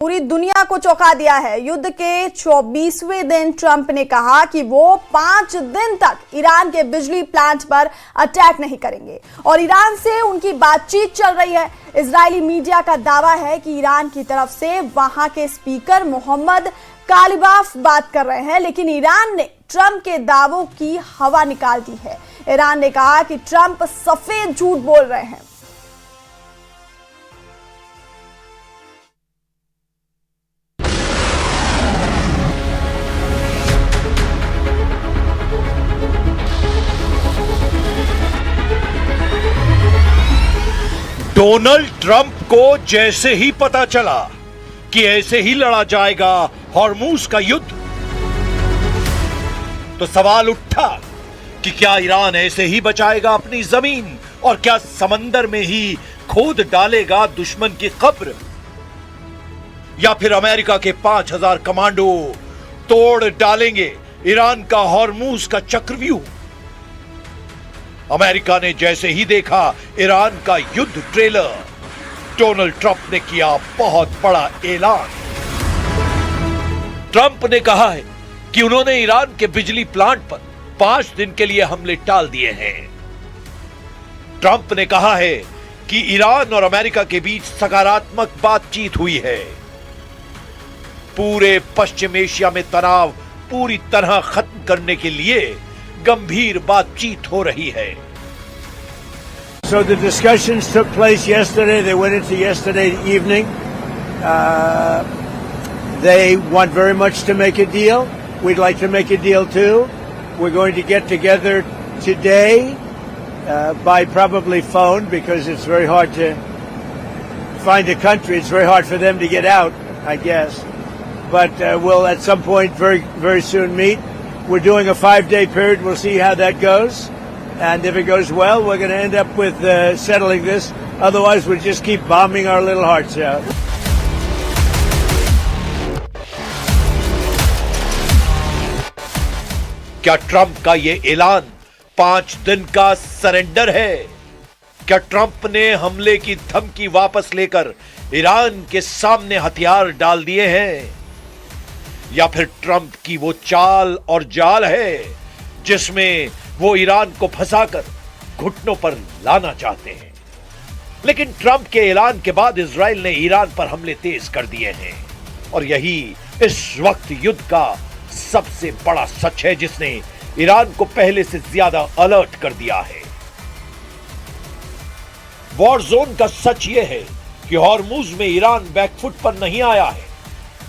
पूरी दुनिया को चौंका दिया है। युद्ध के 24वें दिन ट्रंप ने कहा कि वो 5 दिन तक ईरान के बिजली प्लांट पर अटैक नहीं करेंगे और ईरान से उनकी बातचीत चल रही है। इजरायली मीडिया का दावा है कि ईरान की तरफ से वहां के स्पीकर मोहम्मद कालिबाफ बात कर रहे हैं, लेकिन ईरान ने ट्रंप के दावों की हवा निकाल दी है। ईरान ने कहा कि ट्रंप सफेद झूठ बोल रहे हैं। डोनाल्ड ट्रंप को जैसे ही पता चला कि ऐसे ही लड़ा जाएगा हॉर्मूज का युद्ध, तो सवाल उठा कि क्या ईरान ऐसे ही बचाएगा अपनी जमीन और क्या समंदर में ही खोद डालेगा दुश्मन की कब्र, या फिर अमेरिका के 5000 कमांडो तोड़ डालेंगे ईरान का हॉर्मूज का चक्रव्यूह। अमेरिका ने जैसे ही देखा ईरान का युद्ध ट्रेलर, डोनाल्ड ट्रंप ने किया बहुत बड़ा ऐलान। ट्रंप ने कहा है कि उन्होंने ईरान के बिजली प्लांट पर 5 दिन के लिए हमले टाल दिए हैं। ट्रंप ने कहा है कि ईरान और अमेरिका के बीच सकारात्मक बातचीत हुई है। पूरे पश्चिम एशिया में तनाव पूरी तरह खत्म करने के लिए गंभीर बातचीत हो रही है। So the discussions took place yesterday. They went into yesterday evening. They want very much to make a deal. We'd like to make a deal too. We're going to get together today by probably phone because it's very hard to find a country. It's very hard for them to get out, I guess. But we'll at some point very soon meet. We're doing a 5-day period. We'll see how that goes. And if it goes well, we're going to end up with settling this. Otherwise, we'll just keep bombing our little hearts out. क्या Trump का ये ऐलान 5 दिन का surrender है? क्या Trump ने हमले की धमकी वापस लेकर ईरान के सामने हथियार डाल दिए हैं? या फिर ट्रंप की वो चाल और जाल है जिसमें वो ईरान को फंसाकर घुटनों पर लाना चाहते हैं? लेकिन ट्रंप के ऐलान के बाद इजराइल ने ईरान पर हमले तेज कर दिए हैं और यही इस वक्त युद्ध का सबसे बड़ा सच है जिसने ईरान को पहले से ज्यादा अलर्ट कर दिया है। वॉर जोन का सच यह है कि हॉर्मूज में ईरान बैकफुट पर नहीं आया है।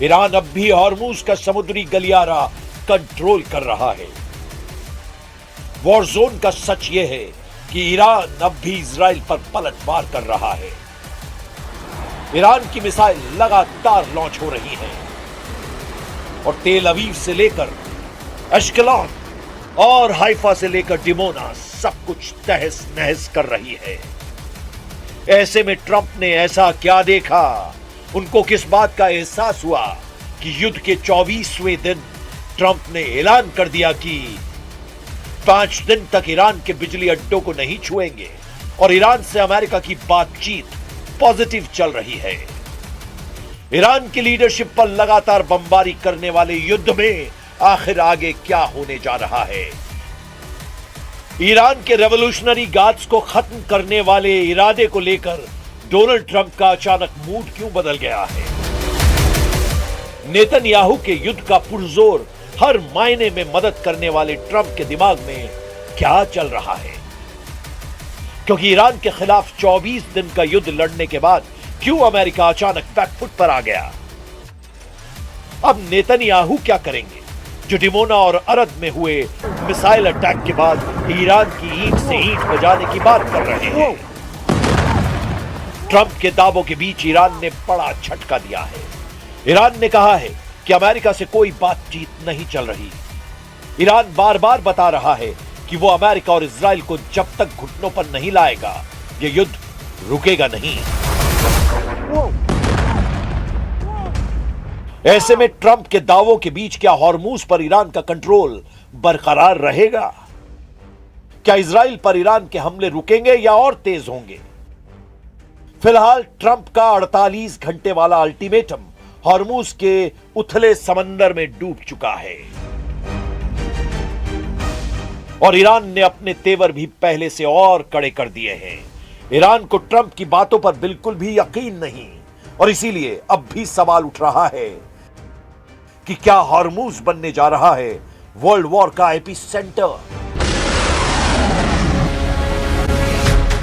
ईरान अब भी हॉर्मूज का समुद्री गलियारा कंट्रोल कर रहा है। वॉर जोन का सच यह है कि ईरान अब भी इजराइल पर पलटवार कर रहा है। ईरान की मिसाइल लगातार लॉन्च हो रही हैं और तेल अवीव से लेकर अश्कलोन और हाइफा से लेकर डिमोना सब कुछ तहस नहस कर रही है। ऐसे में ट्रंप ने ऐसा क्या देखा? उनको किस बात का एहसास हुआ कि युद्ध के 24वें दिन ट्रंप ने ऐलान कर दिया कि 5 दिन तक ईरान के बिजली अड्डों को नहीं छुएंगे और ईरान से अमेरिका की बातचीत पॉजिटिव चल रही है। ईरान की लीडरशिप पर लगातार बमबारी करने वाले युद्ध में आखिर आगे क्या होने जा रहा है? ईरान के रेवोल्यूशनरी गार्ड्स को खत्म करने वाले इरादे को लेकर डोनाल्ड ट्रंप का अचानक मूड क्यों बदल गया है? नेतन्याहू के युद्ध का पुरजोर हर मायने में मदद करने वाले ट्रंप के दिमाग में क्या चल रहा है? क्योंकि ईरान के खिलाफ 24 दिन का युद्ध लड़ने के बाद क्यों अमेरिका अचानक बैकफुट पर आ गया? अब नेतन्याहू क्या करेंगे जो डिमोना और अरद में हुए मिसाइल अटैक के बाद ईरान की ईंट से ईंट बजाने की बात कर रहे हैं? ट्रंप के दावों के बीच ईरान ने बड़ा झटका दिया है। ईरान ने कहा है कि अमेरिका से कोई बातचीत नहीं चल रही। ईरान बार बार बता रहा है कि वो अमेरिका और इजराइल को जब तक घुटनों पर नहीं लाएगा ये युद्ध रुकेगा नहीं। ऐसे में ट्रंप के दावों के बीच क्या हॉर्मूज पर ईरान का कंट्रोल बरकरार रहेगा? क्या इजराइल पर ईरान के हमले रुकेंगे या और तेज होंगे? फिलहाल ट्रंप का 48 घंटे वाला अल्टीमेटम हॉर्मुज के उथले समंदर में डूब चुका है और ईरान ने अपने तेवर भी पहले से और कड़े कर दिए हैं। ईरान को ट्रंप की बातों पर बिल्कुल भी यकीन नहीं और इसीलिए अब भी सवाल उठ रहा है कि क्या हॉर्मुज बनने जा रहा है वर्ल्ड वॉर का एपी सेंटर।